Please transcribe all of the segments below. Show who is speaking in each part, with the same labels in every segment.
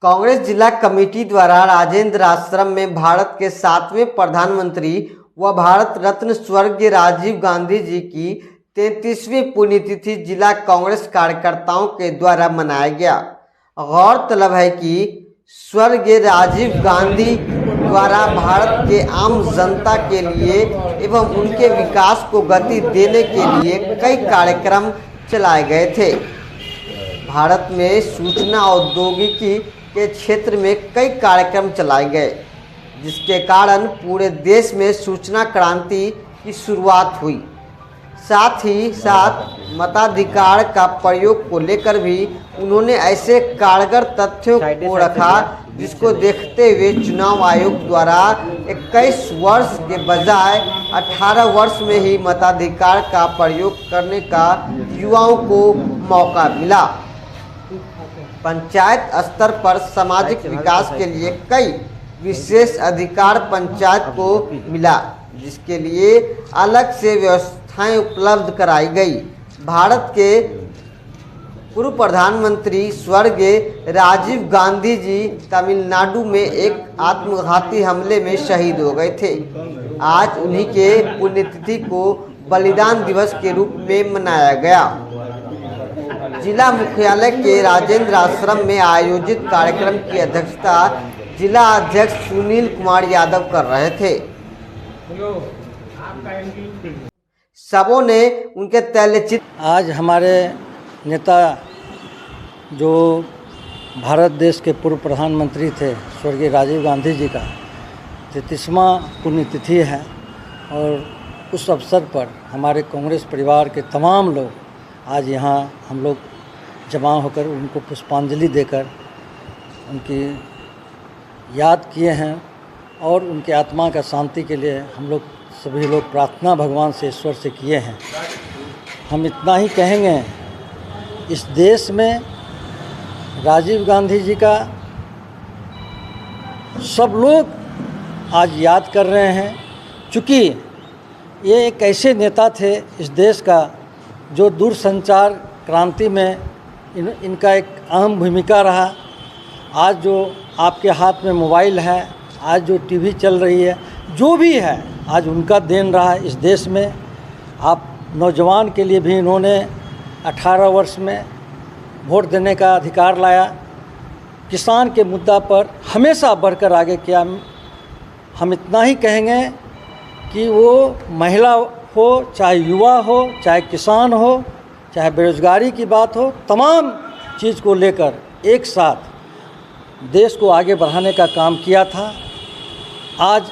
Speaker 1: कांग्रेस जिला कमेटी द्वारा राजेंद्र आश्रम में भारत के 7वें प्रधानमंत्री व भारत रत्न स्वर्गीय राजीव गांधी जी की 33वीं पुण्यतिथि जिला कांग्रेस कार्यकर्ताओं के द्वारा मनाया गया। गौरतलब है कि स्वर्गीय राजीव गांधी द्वारा भारत के आम जनता के लिए एवं उनके विकास को गति देने के लिए कई कार्यक्रम चलाए गए थे। भारत में सूचना औद्योगिकी के क्षेत्र में कई कार्यक्रम चलाए गए, जिसके कारण पूरे देश में सूचना क्रांति की शुरुआत हुई। साथ ही साथ मताधिकार का प्रयोग को लेकर भी उन्होंने ऐसे कारगर तथ्यों को रखा जिसको देखते हुए चुनाव आयोग द्वारा 21 वर्ष के बजाय 18 वर्ष में ही मताधिकार का प्रयोग करने का युवाओं को मौका मिला। पंचायत स्तर पर सामाजिक विकास के लिए कई विशेष अधिकार पंचायत को मिला, जिसके लिए अलग से व्यवस्थाएं उपलब्ध कराई गई। भारत के पूर्व प्रधानमंत्री स्वर्गीय राजीव गांधी जी तमिलनाडु में एक आत्मघाती हमले में शहीद हो गए थे। आज उन्हीं के पुण्यतिथि को बलिदान दिवस के रूप में मनाया गया। जिला मुख्यालय के राजेंद्र आश्रम में आयोजित कार्यक्रम की अध्यक्षता जिला अध्यक्ष सुनील कुमार यादव कर रहे थे। सबों ने उनके तैलचित्र।
Speaker 2: आज हमारे नेता जो भारत देश के पूर्व प्रधानमंत्री थे स्वर्गीय राजीव गांधी जी का 33वां पुण्यतिथि है और उस अवसर पर हमारे कांग्रेस परिवार के तमाम लोग आज यहाँ हम लोग जमा होकर उनको पुष्पांजलि देकर उनकी याद किए हैं और उनके आत्मा का शांति के लिए हम लोग सभी लोग प्रार्थना भगवान से ईश्वर से किए हैं। हम इतना ही कहेंगे, इस देश में राजीव गांधी जी का सब लोग आज याद कर रहे हैं, चूँकि ये एक ऐसे नेता थे इस देश का जो दूरसंचार क्रांति में इनका एक अहम भूमिका रहा। आज जो आपके हाथ में मोबाइल है, आज जो टीवी चल रही है, जो भी है आज उनका देन रहा है इस देश में। आप नौजवान के लिए भी इन्होंने 18 वर्ष में वोट देने का अधिकार लाया। किसान के मुद्दा पर हमेशा बढ़कर आगे किया। हम इतना ही कहेंगे कि वो महिला हो, चाहे युवा हो, चाहे किसान हो, चाहे बेरोजगारी की बात हो, तमाम चीज़ को लेकर एक साथ देश को आगे बढ़ाने का काम किया था। आज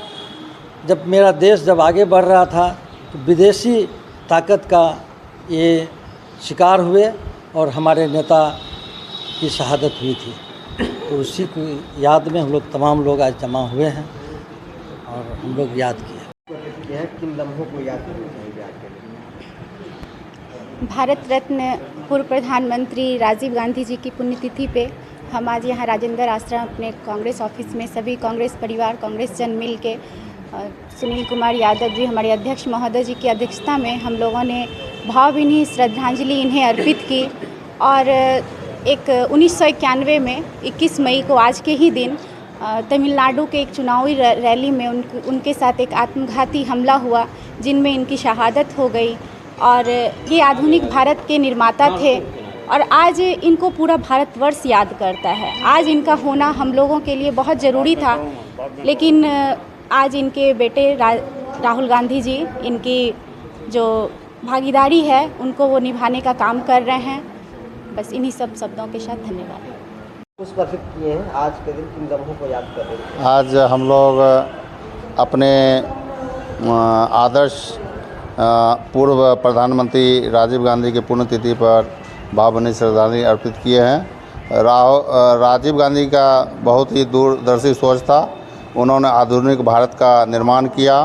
Speaker 2: जब मेरा देश जब आगे बढ़ रहा था तो विदेशी ताकत का ये शिकार हुए और हमारे नेता की शहादत हुई थी। तो उसी की याद में हम लोग तमाम लोग आज जमा हुए हैं और हम लोग याद किए।
Speaker 1: किन लम्हों को याद करना चाहिए?
Speaker 3: भारत रत्न पूर्व प्रधानमंत्री राजीव गांधी जी की पुण्यतिथि पे हम आज यहाँ राजेंद्र आश्रम अपने कांग्रेस ऑफिस में सभी कांग्रेस परिवार, कांग्रेस जन मिल के सुनील कुमार यादव जी हमारे अध्यक्ष महोदय जी की अध्यक्षता में हम लोगों ने भावभीनी श्रद्धांजलि इन्हें अर्पित की। और एक 1991 में 21 मई को आज के ही दिन तमिलनाडु के एक चुनावी रैली में उनके साथ एक आत्मघाती हमला हुआ, जिनमें इनकी शहादत हो गई। और ये आधुनिक भारत के निर्माता थे और आज इनको पूरा भारतवर्ष याद करता है। आज इनका होना हम लोगों के लिए बहुत ज़रूरी था, लेकिन आज इनके बेटे राहुल गांधी जी इनकी जो भागीदारी है उनको वो निभाने का काम कर रहे हैं। बस इन्हीं सब शब्दों के साथ धन्यवाद।
Speaker 1: पुष्पार्पित किए हैं। आज के दिन किन लम्हों को याद कर रहे हैं?
Speaker 4: आज हम लोग अपने आदर्श पूर्व प्रधानमंत्री राजीव गांधी की पुण्यतिथि पर भावभीनी श्रद्धांजलि अर्पित किए हैं। राजीव गांधी का बहुत ही दूरदर्शी सोच था। उन्होंने आधुनिक भारत का निर्माण किया।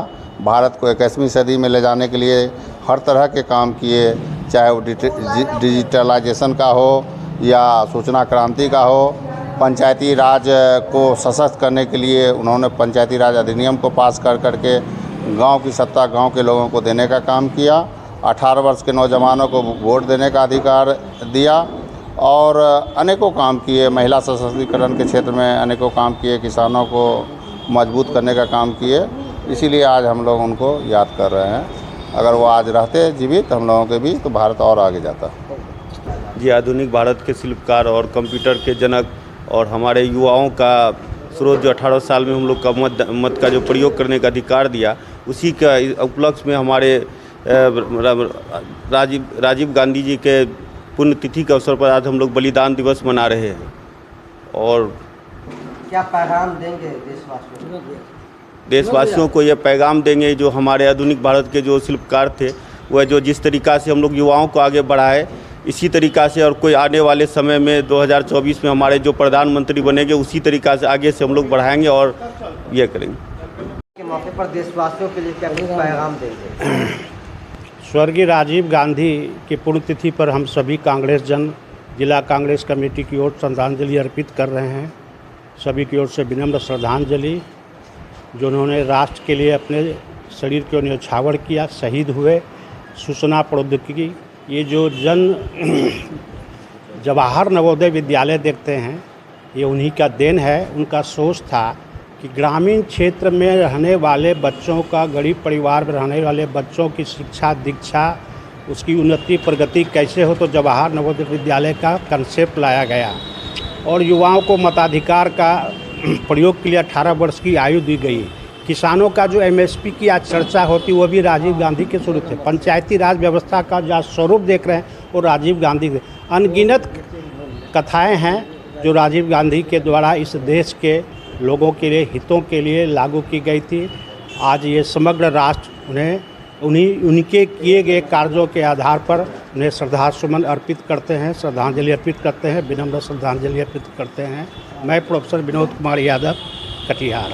Speaker 4: भारत को 21वीं सदी में ले जाने के लिए हर तरह के काम किए, चाहे वो डिजिटलाइजेशन का हो या सूचना क्रांति का हो। पंचायती राज को सशक्त करने के लिए उन्होंने पंचायती राज अधिनियम को पास कर करके गांव की सत्ता गांव के लोगों को देने का काम किया। 18 वर्ष के नौजवानों को वोट देने का अधिकार दिया और अनेकों काम किए, महिला सशक्तिकरण के क्षेत्र में अनेकों काम किए, किसानों को मजबूत करने का काम किए। इसीलिए आज हम लोग उनको याद कर रहे हैं। अगर वो आज रहते जीवित हम लोगों के भी, तो भारत और आगे जाता।
Speaker 5: जी, आधुनिक भारत के शिल्पकार और कंप्यूटर के जनक और हमारे युवाओं का स्रोत, जो 18 साल में हम लोग का मत का जो प्रयोग करने का अधिकार दिया, उसी का उपलक्ष्य में हमारे राजीव गांधी जी के पुण्यतिथि के अवसर पर आज हम लोग बलिदान दिवस मना रहे हैं। और
Speaker 1: क्या पैगाम देंगे
Speaker 5: देशवासियों को ये पैगाम देंगे, जो हमारे आधुनिक भारत के जो शिल्पकार थे, वह जो जिस तरीक़ा से हम लोग युवाओं को आगे बढ़ाए, इसी तरीक़ा से और कोई आने वाले समय में 2024 में हमारे जो प्रधानमंत्री बनेंगे, उसी तरीक़ा से आगे से हम लोग बढ़ाएंगे और ये करेंगे।
Speaker 1: के मौके पर देशवासियों के लिए क्या पैगाम देंगे?
Speaker 6: स्वर्गीय राजीव गांधी की पुण्यतिथि पर हम सभी कांग्रेस जन जिला कांग्रेस कमेटी की ओर श्रद्धांजलि अर्पित कर रहे हैं। सभी की ओर से विनम्र श्रद्धांजलि, जो उन्होंने राष्ट्र के लिए अपने शरीर को न्यौछावर किया, शहीद हुए। सूचना प्रौद्योगिकी, ये जो जवाहर नवोदय विद्यालय देखते हैं, ये उन्हीं का देन है। उनका सोच था कि ग्रामीण क्षेत्र में रहने वाले बच्चों का, गरीब परिवार में रहने वाले बच्चों की शिक्षा दीक्षा, उसकी उन्नति प्रगति कैसे हो, तो जवाहर नवोदय विद्यालय का कंसेप्ट लाया गया और युवाओं को मताधिकार का प्रयोग के लिए 18 वर्ष की आयु दी गई। किसानों का जो MSP की आज चर्चा होती, वो भी राजीव गांधी के शुरू थे। पंचायती राज व्यवस्था का जो स्वरूप देख रहे हैं, वो राजीव गांधी के। अनगिनत कथाएं हैं जो राजीव गांधी के द्वारा इस देश के लोगों के लिए, हितों के लिए लागू की गई थी। आज ये समग्र राष्ट्र उनके किए गए कार्यों के आधार पर उन्हें श्रद्धासुमन अर्पित करते हैं, श्रद्धांजलि अर्पित करते हैं, विनम्र श्रद्धांजलि अर्पित करते हैं। मैं प्रोफेसर विनोद कुमार यादव, कटिहार।